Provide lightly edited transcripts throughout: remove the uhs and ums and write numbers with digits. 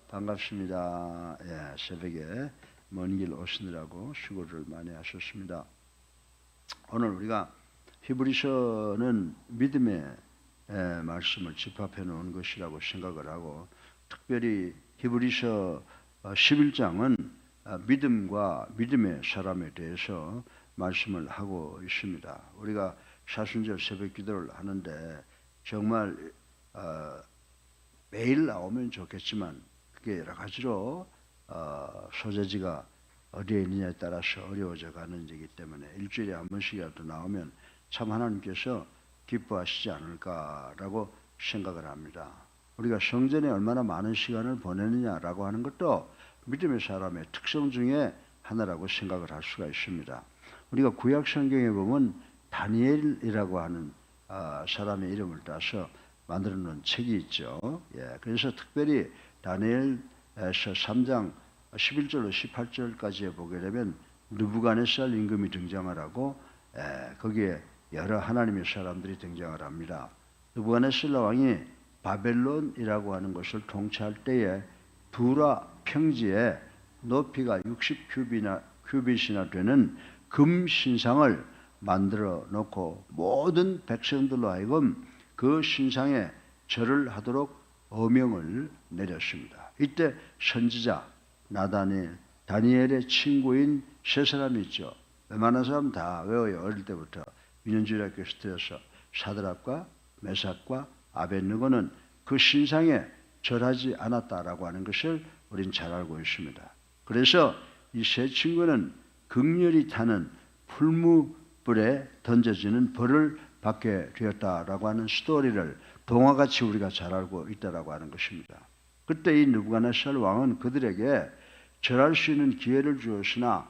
반갑습니다. 예, 새벽에 먼 길 오시느라고 수고를 많이 하셨습니다. 오늘 우리가 히브리서는 믿음의 말씀을 집합해 놓은 것이라고 생각을 하고, 특별히 히브리서 11장은 믿음과 믿음의 사람에 대해서 말씀을 하고 있습니다. 우리가 사순절 새벽 기도를 하는데 정말 매일 나오면 좋겠지만 그게 여러 가지로 소재지가 어디에 있느냐에 따라서 어려워져 가는 일이기 때문에 일주일에 한 번씩이라도 나오면 참 하나님께서 기뻐하시지 않을까라고 생각을 합니다. 우리가 성전에 얼마나 많은 시간을 보내느냐라고 하는 것도 믿음의 사람의 특성 중에 하나라고 생각을 할 수가 있습니다. 우리가 구약 성경에 보면 다니엘이라고 하는 사람의 이름을 따서 만들어 놓은 책이 있죠. 예, 그래서 특별히 다니엘서 3장 11절로 18절까지에 보게 되면 느부갓네살 임금이 등장을 하고, 거기에 여러 하나님의 사람들이 등장을 합니다. 느부갓네살 왕이 바벨론이라고 하는 것을 통치할 때에 두라 평지에 높이가 60큐빗이나 되는 금 신상을 만들어 놓고 모든 백성들로 하여금 그 신상에 절을 하도록 어명을 내렸습니다. 이때 선지자 나다니엘, 다니엘의 친구인 세 사람이 있죠. 웬만한 사람 다 외워요. 어릴 때부터 민원주의학교에서 들어서 사드락과 메삭과 아벳느고는 그 신상에 절하지 않았다라고 하는 것을 우린 잘 알고 있습니다. 그래서 이 세 친구는 극렬히 타는 풀무불에 던져지는 벌을 받게 되었다라고 하는 스토리를 동화같이 우리가 잘 알고 있다라고 하는 것입니다. 그때 이 느부갓네살 왕은 그들에게 절할 수 있는 기회를 주었으나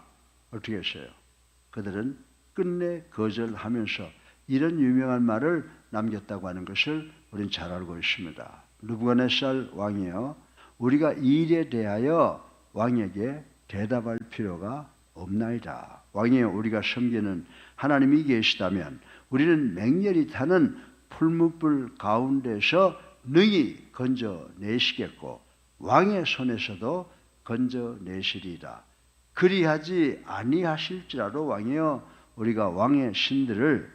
어떻게 했어요? 그들은 끝내 거절하면서 이런 유명한 말을 남겼다고 하는 것을 우리는 잘 알고 있습니다. 느부갓네살 왕이요, 우리가 이 일에 대하여 왕에게 대답할 필요가 없나이다. 왕이여, 우리가 섬기는 하나님이 계시다면 우리는 맹렬히 타는 풀무불 가운데서 능히 건져내시겠고 왕의 손에서도 건져내시리이다. 그리하지 아니하실지라도 왕이여, 우리가 왕의 신들을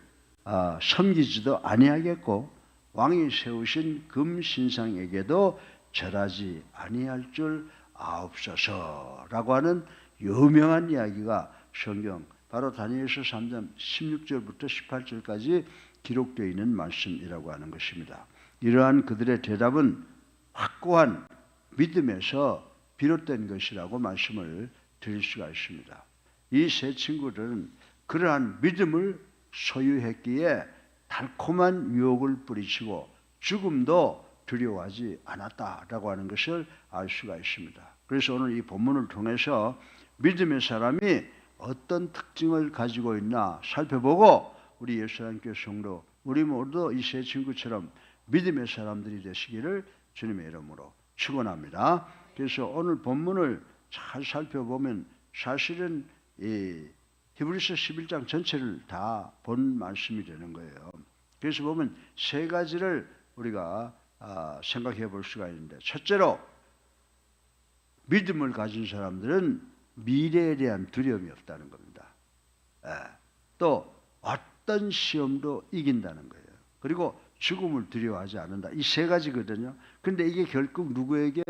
섬기지도 아니하겠고 왕이 세우신 금신상에게도 절하지 아니할 줄 아옵소서라고 하는 유명한 이야기가 성경 바로 다니엘서 3장 16절부터 18절까지 기록되어 있는 말씀이라고 하는 것입니다. 이러한 그들의 대답은 확고한 믿음에서 비롯된 것이라고 말씀을 드릴 수가 있습니다. 이 세 친구들은 그러한 믿음을 소유했기에 달콤한 유혹을 뿌리치고 죽음도 두려워하지 않았다라고 하는 것을 알 수가 있습니다. 그래서 오늘 이 본문을 통해서 믿음의 사람이 어떤 특징을 가지고 있나 살펴보고 우리 예수님께 성도 우리 모두 이 세 친구처럼 믿음의 사람들이 되시기를 주님의 이름으로 축원합니다. 그래서 오늘 본문을 잘 살펴보면 사실은 이 히브리서 11장 전체를 다 본 말씀이 되는 거예요. 그래서 보면 세 가지를 우리가 생각해 볼 수가 있는데, 첫째로 믿음을 가진 사람들은 미래에 대한 두려움이 없다는 겁니다. 또 어떤 시험도 이긴다는 거예요. 그리고 죽음을 두려워하지 않는다. 이 세 가지거든요. 근데 이게 결국 누구에게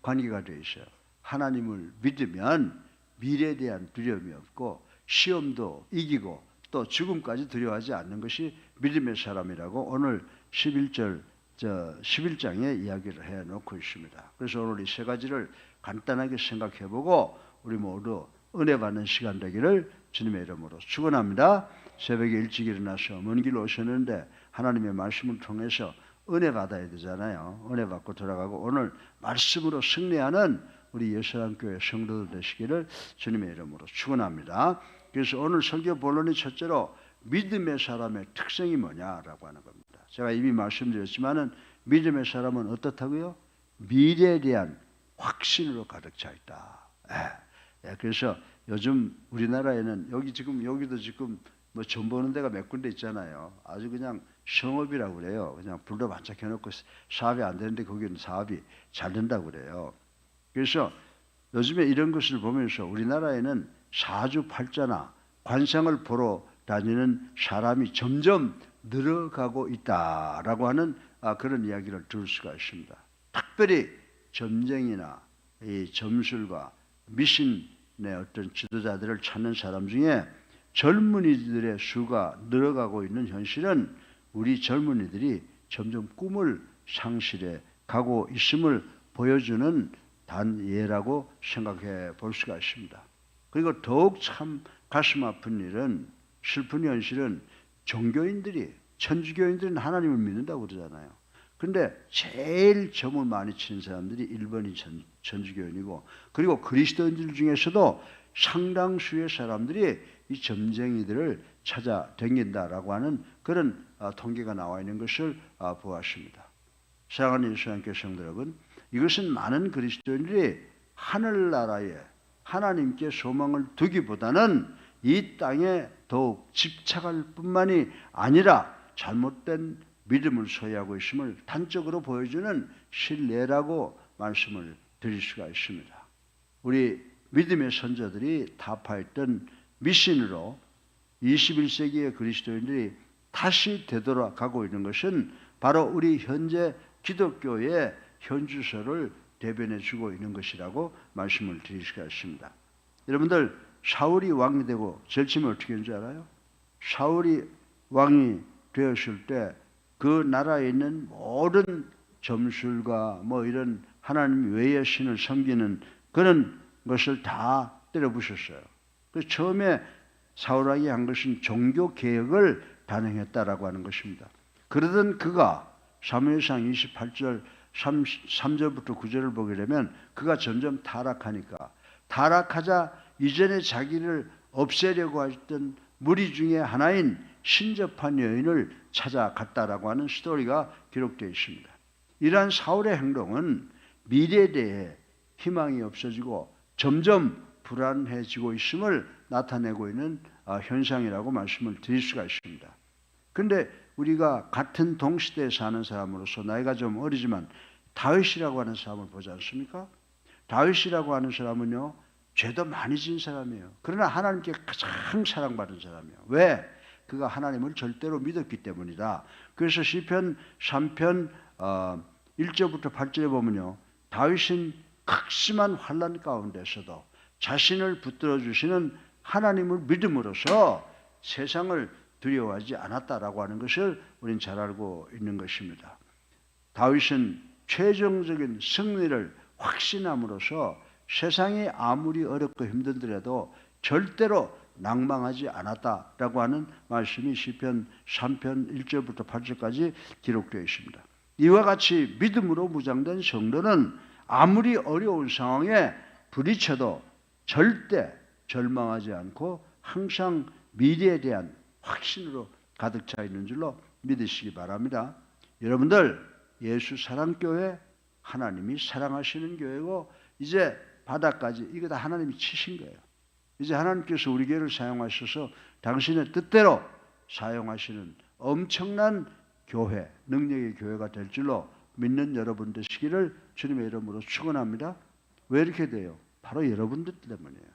관계가 되어 있어요. 하나님을 믿으면 미래에 대한 두려움이 없고 시험도 이기고 또 죽음까지 두려워하지 않는 것이 믿음의 사람이라고 오늘 11장에 이야기를 해놓고 있습니다. 그래서 오늘 이 세 가지를 간단하게 생각해보고 우리 모두 은혜 받는 시간 되기를 주님의 이름으로 축원합니다. 새벽에 일찍 일어나서 먼 길 오셨는데 하나님의 말씀을 통해서 은혜 받아야 되잖아요. 은혜 받고 돌아가고 오늘 말씀으로 승리하는 우리 예수님교회 성도들 되시기를 주님의 이름으로 축원합니다. 그래서 오늘 설교 본론이 첫째로 믿음의 사람의 특성이 뭐냐라고 하는 겁니다. 제가 이미 말씀드렸지만은 믿음의 사람은 어떻다고요? 미래에 대한 확신으로 가득 차 있다. 그래서 요즘 우리나라에는 여기도 지금 뭐 전 보는 데가 몇 군데 있잖아요. 아주 그냥 성업이라고 그래요. 그냥 불도 반짝 해놓고 사업이 안 되는데 거기는 사업이 잘 된다고 그래요. 그래서 요즘에 이런 것을 보면서 우리나라에는 사주팔자나 관상을 보러 다니는 사람이 점점 늘어가고 있다라고 하는 그런 이야기를 들을 수가 있습니다. 특별히 점쟁이나 이 점술과 미신의 어떤 지도자들을 찾는 사람 중에 젊은이들의 수가 늘어가고 있는 현실은 우리 젊은이들이 점점 꿈을 상실해 가고 있음을 보여주는 단예라고 생각해 볼 수가 있습니다. 그리고 더욱 참 가슴 아픈 일은, 슬픈 현실은 종교인들이, 천주교인들은 하나님을 믿는다고 그러잖아요. 근데 제일 점을 많이 치는 사람들이 1번이 천주교인이고, 그리고 그리스도인들 중에서도 상당수의 사람들이 이 점쟁이들을 찾아다닌다라고 하는 그런 통계가 나와 있는 것을 보았습니다. 사랑하는 예수님께 성도 여러분, 이것은 많은 그리스도인들이 하늘나라에 하나님께 소망을 두기보다는 이 땅에 더욱 집착할 뿐만이 아니라 잘못된 믿음을 소유하고 있음을 단적으로 보여주는 신뢰라고 말씀을 드릴 수가 있습니다. 우리 믿음의 선조들이 타파했던 미신으로 21세기의 그리스도인들이 다시 되돌아가고 있는 것은 바로 우리 현재 기독교의 현주소를 대변해 주고 있는 것이라고 말씀을 드릴 수가 있습니다. 여러분들, 사울이 왕이 되고 제일 처음에 어떻게 했는지 알아요? 사울이 왕이 되었을 때 그 나라에 있는 모든 점술과 뭐 이런 하나님 외의 신을 섬기는 그런 것을 다 때려 부셨어요. 그래서 처음에 사울왕이 한 것은 종교 개혁을 단행했다라고 하는 것입니다. 그러던 그가 사무엘상 28절 3절부터 9절을 보게 되면 그가 점점 타락하니까, 타락하자 이전에 자기를 없애려고 했던 무리 중에 하나인 신접한 여인을 찾아갔다라고 하는 스토리가 기록되어 있습니다. 이러한 사울의 행동은 미래에 대해 희망이 없어지고 점점 불안해지고 있음을 나타내고 있는 현상이라고 말씀을 드릴 수가 있습니다. 그런데 우리가 같은 동시대에 사는 사람으로서 나이가 좀 어리지만 다윗이라고 하는 사람을 보지 않습니까? 다윗이라고 하는 사람은요, 죄도 많이 진 사람이에요. 그러나 하나님께 가장 사랑받은 사람이에요. 왜? 그가 하나님을 절대로 믿었기 때문이다. 그래서 시편 3편 1절부터 8절에 보면요, 다윗은 극심한 환난 가운데서도 자신을 붙들어 주시는 하나님을 믿음으로써 세상을 두려워하지 않았다라고 하는 것을 우리는 잘 알고 있는 것입니다. 다윗은 최종적인 승리를 확신함으로써 세상이 아무리 어렵고 힘들더라도 절대로 낭망하지 않았다라고 하는 말씀이 시편 3편 1절부터 8절까지 기록되어 있습니다. 이와 같이 믿음으로 무장된 성도는 아무리 어려운 상황에 부딪혀도 절대 절망하지 않고 항상 미래에 대한 확신으로 가득 차 있는 줄로 믿으시기 바랍니다. 여러분들, 예수 사랑교회, 하나님이 사랑하시는 교회고, 이제 바닥까지 이거 다 하나님이 치신 거예요. 이제 하나님께서 우리 교회를 사용하셔서 당신의 뜻대로 사용하시는 엄청난 교회, 능력의 교회가 될 줄로 믿는 여러분 되시기를 주님의 이름으로 축원합니다. 왜 이렇게 돼요? 바로 여러분들 때문이에요.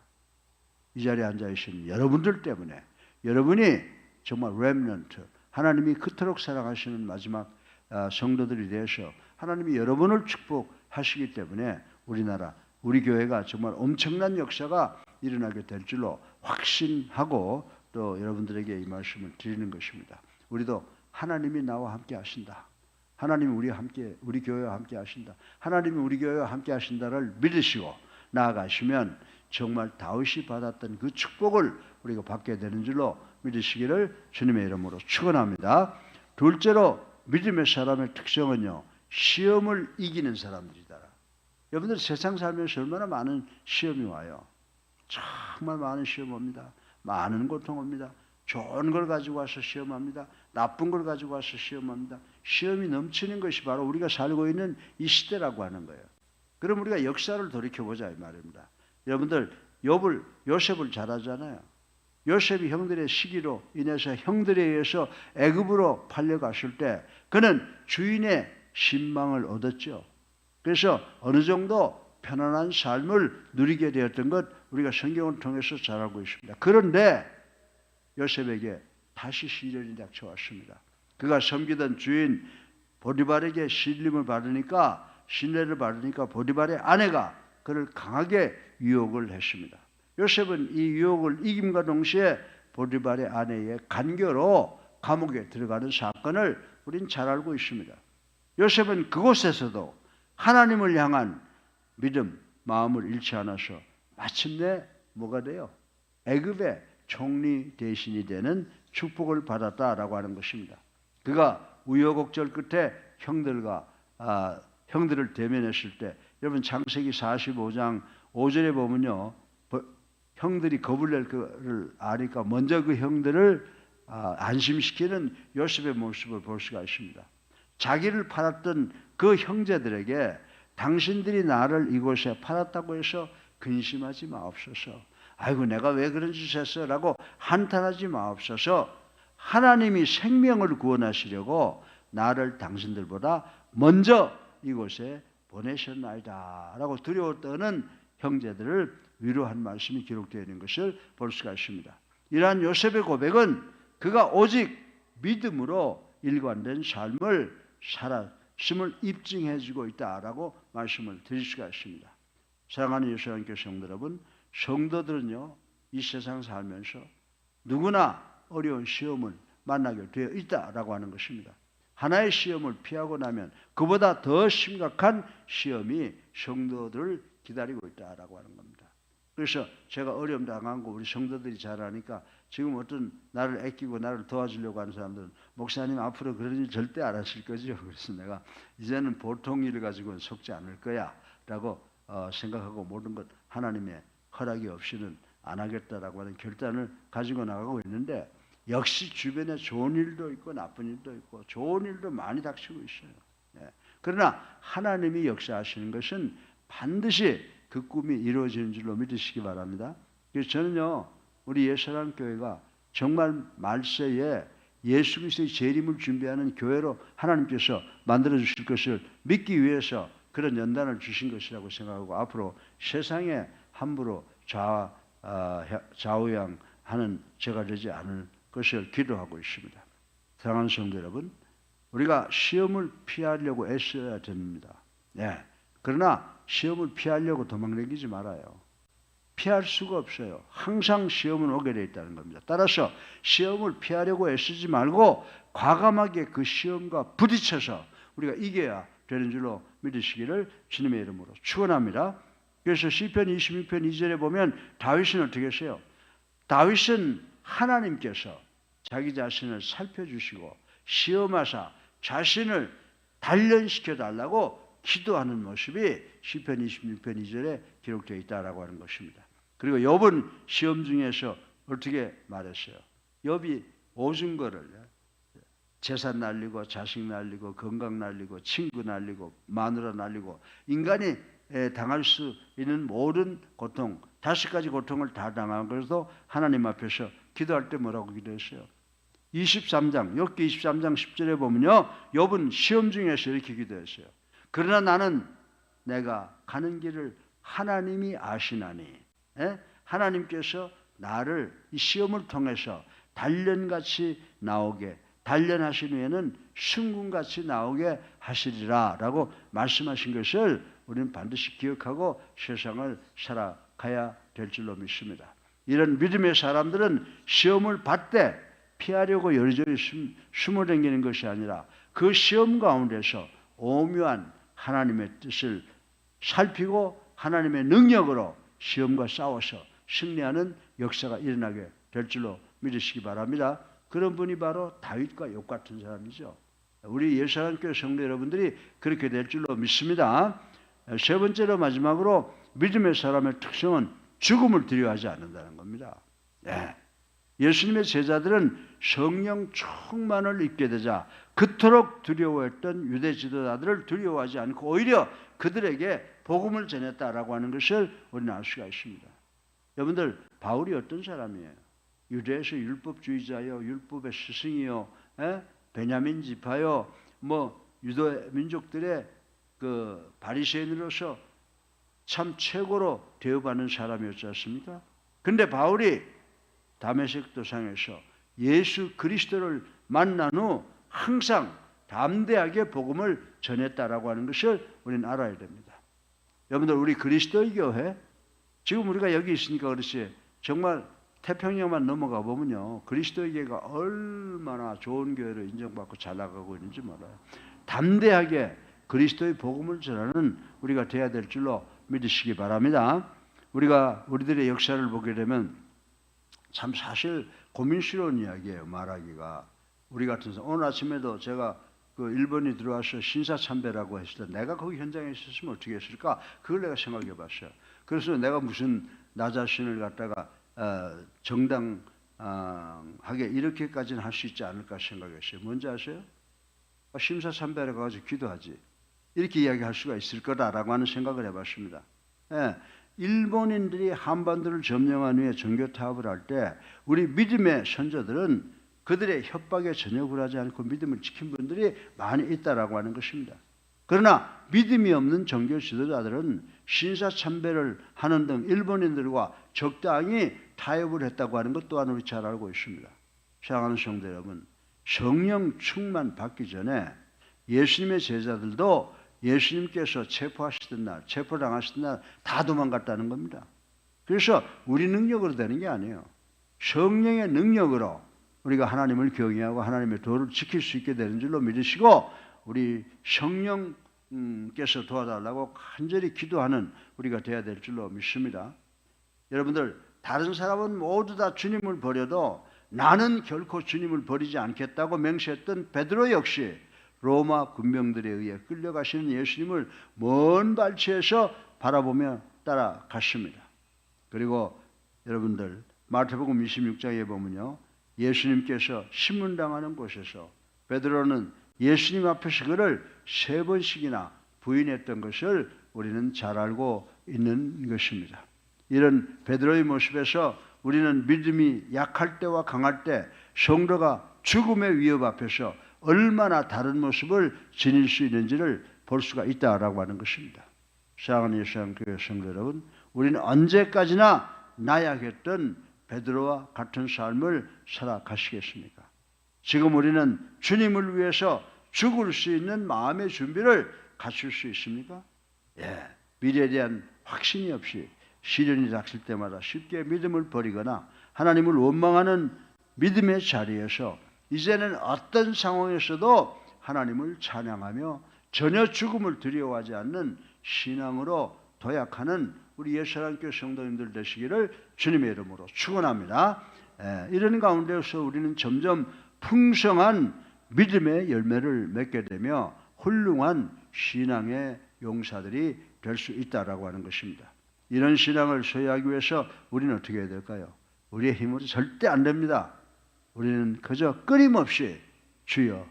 이 자리에 앉아 계신 여러분들 때문에, 여러분이 정말 렘넌트, 하나님이 그토록 사랑하시는 마지막 성도들이 되어서 하나님이 여러분을 축복하시기 때문에 우리나라, 우리 교회가 정말 엄청난 역사가 일어나게 될 줄로 확신하고 또 여러분들에게 이 말씀을 드리는 것입니다. 우리도 하나님이 나와 함께 하신다, 하나님이 우리 교회와 함께 하신다, 하나님이 우리 교회와 함께 하신다를 믿으시고 나아가시면 정말 다윗이 받았던 그 축복을 우리가 받게 되는 줄로 믿으시기를 주님의 이름으로 축원합니다. 둘째로, 믿음의 사람의 특성은요, 시험을 이기는 사람들이다. 여러분들, 세상 살면서 얼마나 많은 시험이 와요. 정말 많은 시험 옵니다. 많은 고통 옵니다. 좋은 걸 가지고 와서 시험합니다. 나쁜 걸 가지고 와서 시험합니다. 시험이 넘치는 것이 바로 우리가 살고 있는 이 시대라고 하는 거예요. 그럼 우리가 역사를 돌이켜보자 이 말입니다. 여러분들, 요셉을 잘 알잖아요. 요셉이 형들의 시기로 인해서 형들에 의해서 애굽으로 팔려갔을 때 그는 주인의 신망을 얻었죠. 그래서 어느 정도 편안한 삶을 누리게 되었던 것 우리가 성경을 통해서 잘 알고 있습니다. 그런데 요셉에게 다시 시련이 닥쳐왔습니다. 그가 섬기던 주인 보디발에게 신뢰를 받으니까 보디발의 아내가 그를 강하게 유혹을 했습니다. 요셉은 이 유혹을 이김과 동시에 보디발의 아내의 간교로 감옥에 들어가는 사건을 우린 잘 알고 있습니다. 요셉은 그곳에서도 하나님을 향한 믿음, 마음을 잃지 않아서 마침내 뭐가 돼요? 애굽의 총리 대신이 되는 축복을 받았다라고 하는 것입니다. 그가 우여곡절 끝에 형들을 대면했을 때 여러분 창세기 45장 5절에 보면요. 형들이 겁을 낼 거를 아니까 먼저 그 형들을 안심시키는 요셉의 모습을 볼 수가 있습니다. 자기를 팔았던 그 형제들에게 당신들이 나를 이곳에 팔았다고 해서 근심하지 마옵소서. 아이고 내가 왜 그런 짓을 했어? 라고 한탄하지 마옵소서. 하나님이 생명을 구원하시려고 나를 당신들보다 먼저 이곳에 보내셨나이다 라고 두려워 떠는 형제들을 위로한 말씀이 기록되어 있는 것을 볼 수가 있습니다. 이러한 요셉의 고백은 그가 오직 믿음으로 일관된 삶을 살았음을 입증해 주고 있다라고 말씀을 드릴 수가 있습니다. 사랑하는 예수님께 성도 여러분, 성도들은요 이 세상 살면서 누구나 어려운 시험을 만나게 되어 있다라고 하는 것입니다. 하나의 시험을 피하고 나면 그보다 더 심각한 시험이 성도들을 기다리고 있다라고 하는 겁니다. 그래서 제가 어려움 당한 거 우리 성도들이 잘 아니까 지금 어떤 나를 아끼고 나를 도와주려고 하는 사람들은 목사님 앞으로 그런 일 절대 안 하실 거죠. 그래서 내가 이제는 보통 일을 가지고는 속지 않을 거야 라고 생각하고 모든 것 하나님의 허락이 없이는 안 하겠다라고 하는 결단을 가지고 나가고 있는데 역시 주변에 좋은 일도 있고 나쁜 일도 있고 좋은 일도 많이 닥치고 있어요. 그러나 하나님이 역사하시는 것은 반드시 그 꿈이 이루어지는 줄로 믿으시기 바랍니다. 그래서 저는요 우리 예수라는 교회가 정말 말세에 예수 그리스도의 재림을 준비하는 교회로 하나님께서 만들어 주실 것을 믿기 위해서 그런 연단을 주신 것이라고 생각하고 앞으로 세상에 함부로 좌우양하는 제가 되지 않을 것을 기도하고 있습니다. 사랑하는 성도 여러분, 우리가 시험을 피하려고 애써야 됩니다. 그러나 시험을 피하려고 도망다니지 말아요. 피할 수가 없어요. 항상 시험은 오게 되어 있다는 겁니다. 따라서 시험을 피하려고 애쓰지 말고 과감하게 그 시험과 부딪혀서 우리가 이겨야 되는 줄로 믿으시기를 주님의 이름으로 축원합니다. 그래서 시편 26편 2절에 보면 다윗은 어떻게 했어요? 다윗은 하나님께서 자기 자신을 살펴주시고 시험하사 자신을 단련시켜 달라고 기도하는 모습이 시편 26편 2절에 기록되어 있다라고 하는 것입니다. 그리고 욥은 시험 중에서 어떻게 말했어요? 욥이 모든 거를 재산 날리고 자식 날리고 건강 날리고 친구 날리고 마누라 날리고 인간이 당할 수 있는 모든 고통 5가지 고통을 다 당한 것도 하나님 앞에서 기도할 때 뭐라고 기도했어요? 23장 욥기 23장 10절에 보면요 욥은 시험 중에서 이렇게 기도했어요. 그러나 나는 내가 가는 길을 하나님이 아시나니 하나님께서 나를 이 시험을 통해서 단련같이 나오게 단련하신 후에는 승군같이 나오게 하시리라 라고 말씀하신 것을 우리는 반드시 기억하고 세상을 살아가야 될 줄로 믿습니다. 이런 믿음의 사람들은 시험을 받되 피하려고 여리저리 숨어 다니는 것이 아니라 그 시험 가운데서 오묘한 하나님의 뜻을 살피고 하나님의 능력으로 시험과 싸워서 승리하는 역사가 일어나게 될 줄로 믿으시기 바랍니다. 그런 분이 바로 다윗과 욥 같은 사람이죠. 우리 예수님께 성도 여러분들이 그렇게 될 줄로 믿습니다. 세 번째로 마지막으로 믿음의 사람의 특성은 죽음을 두려워하지 않는다는 겁니다. 예수님의 제자들은 성령 충만을 입게 되자 그토록 두려워했던 유대 지도자들을 두려워하지 않고 오히려 그들에게 복음을 전했다라고 하는 것을 우리는 알 수가 있습니다. 여러분들 바울이 어떤 사람이에요? 유대에서 율법주의자요, 율법의 스승이요, 베냐민 지파요, 뭐 유대 민족들의 그 바리새인으로서 참 최고로 대우받는 사람이었지 않습니까? 근데 바울이 다메섹 도상에서 예수 그리스도를 만난 후 항상 담대하게 복음을 전했다라고 하는 것을 우리는 알아야 됩니다. 여러분들, 우리 그리스도의 교회, 지금 우리가 여기 있으니까 그렇지, 정말 태평양만 넘어가 보면요, 그리스도의 교회가 얼마나 좋은 교회로 인정받고 잘 나가고 있는지 몰라요. 담대하게 그리스도의 복음을 전하는 우리가 돼야 될 줄로 믿으시기 바랍니다. 우리들의 역사를 보게 되면 참 사실 고민스러운 이야기예요, 말하기가. 우리 같은 사람, 오늘 아침에도 제가 그 일본이 들어와서 신사참배라고 했을 때 내가 거기 현장에 있었으면 어떻게 했을까? 그걸 내가 생각해 봤어요. 그래서 내가 무슨 나 자신을 갖다가 정당하게 이렇게까지는 할 수 있지 않을까 생각했어요. 뭔지 아세요? 심사참배를 가지고 기도하지, 이렇게 이야기할 수가 있을 거다라고 하는 생각을 해봤습니다. 일본인들이 한반도를 점령한 후에 종교 타협을 할 때 우리 믿음의 선조들은 그들의 협박에 전혀 굴하지 않고 믿음을 지킨 분들이 많이 있다라고 하는 것입니다. 그러나 믿음이 없는 종교 지도자들은 신사참배를 하는 등 일본인들과 적당히 타협을 했다고 하는 것 또한 우리 잘 알고 있습니다. 사랑하는 성도 여러분, 성령 충만 받기 전에 예수님의 제자들도 예수님께서 체포하시던 날, 체포당하시던 날 다 도망갔다는 겁니다. 그래서 우리 능력으로 되는 게 아니에요. 성령의 능력으로 우리가 하나님을 경외하고 하나님의 도를 지킬 수 있게 되는 줄로 믿으시고, 우리 성령께서 도와달라고 간절히 기도하는 우리가 되어야 될 줄로 믿습니다. 여러분들, 다른 사람은 모두 다 주님을 버려도 나는 결코 주님을 버리지 않겠다고 맹세했던 베드로 역시 로마 군병들에 의해 끌려가시는 예수님을 먼 발치에서 바라보며 따라갔습니다. 그리고 여러분들, 마태복음 26장에 보면요, 예수님께서 신문당하는 곳에서 베드로는 예수님 앞에서 그를 3번씩이나 부인했던 것을 우리는 잘 알고 있는 것입니다. 이런 베드로의 모습에서 우리는 믿음이 약할 때와 강할 때 성도가 죽음의 위협 앞에서 얼마나 다른 모습을 지닐 수 있는지를 볼 수가 있다라고 하는 것입니다. 사랑하는 예수님교회 성도 여러분, 우리는 언제까지나 나약했던 베드로와 같은 삶을 살아가시겠습니까? 지금 우리는 주님을 위해서 죽을 수 있는 마음의 준비를 갖출 수 있습니까? 미래에 대한 확신이 없이 시련이 닥칠 때마다 쉽게 믿음을 버리거나 하나님을 원망하는 믿음의 자리에서 이제는 어떤 상황에서도 하나님을 찬양하며 전혀 죽음을 두려워하지 않는 신앙으로 도약하는 우리 예수님교회 성도님들 되시기를 주님의 이름으로 축원합니다. 이런 가운데서 우리는 점점 풍성한 믿음의 열매를 맺게 되며 훌륭한 신앙의 용사들이 될 수 있다라고 하는 것입니다. 이런 신앙을 소유하기 위해서 우리는 어떻게 해야 될까요? 우리의 힘으로 절대 안 됩니다. 우리는 그저 끊임없이 주여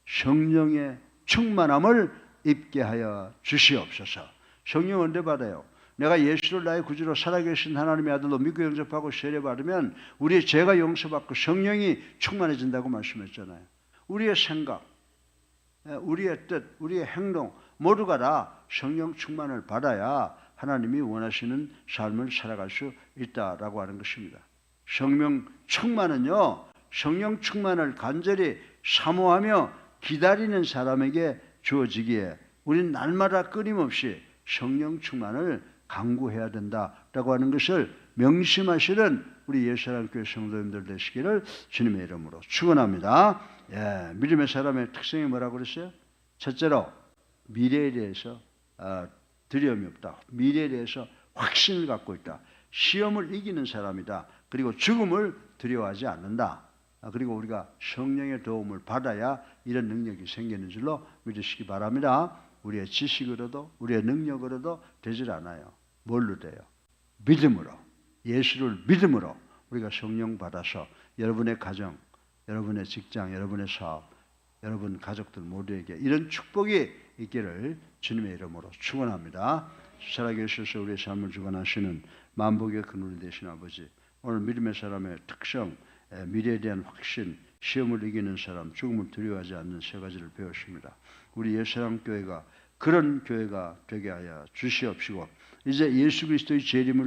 성령의 충만함을 입게 하여 주시옵소서. 성령 언제 받아요? 내가 예수를 나의 구주로 살아계신 하나님의 아들로 믿고 영접하고 세례받으면 우리의 죄가 용서받고 성령이 충만해진다고 말씀했잖아요. 우리의 생각, 우리의 뜻, 우리의 행동 모두가 다 성령 충만을 받아야 하나님이 원하시는 삶을 살아갈 수 있다라고 하는 것입니다. 성령 충만은요, 성령 충만을 간절히 사모하며 기다리는 사람에게 주어지기에 우리는 날마다 끊임없이 성령 충만을 강구해야 된다라고 하는 것을 명심하시는 우리 예수님교회 성도님들 되시기를 주님의 이름으로 축원합니다. 믿음의 사람의 특성이 뭐라고 그랬어요? 첫째로 미래에 대해서 두려움이 없다. 미래에 대해서 확신을 갖고 있다. 시험을 이기는 사람이다. 그리고 죽음을 두려워하지 않는다. 그리고 우리가 성령의 도움을 받아야 이런 능력이 생기는 줄로 믿으시기 바랍니다. 우리의 지식으로도 우리의 능력으로도 되질 않아요. 뭘로 돼요? 믿음으로, 예수를 믿음으로 우리가 성령 받아서 여러분의 가정, 여러분의 직장, 여러분의 사업, 여러분 가족들 모두에게 이런 축복이 있기를 주님의 이름으로 축원합니다. 살아계셔서 우리의 삶을 주관하시는 만복의 그늘이 되신 아버지, 오늘 믿음의 사람의 특성, 미래에 대한 확신, 시험을 이기는 사람, 죽음을 두려워하지 않는 세 가지를 배웠습니다. 우리 예수사랑교회가 그런 교회가 되게 하여 주시옵시고 이제 예수 그리스도의 재림을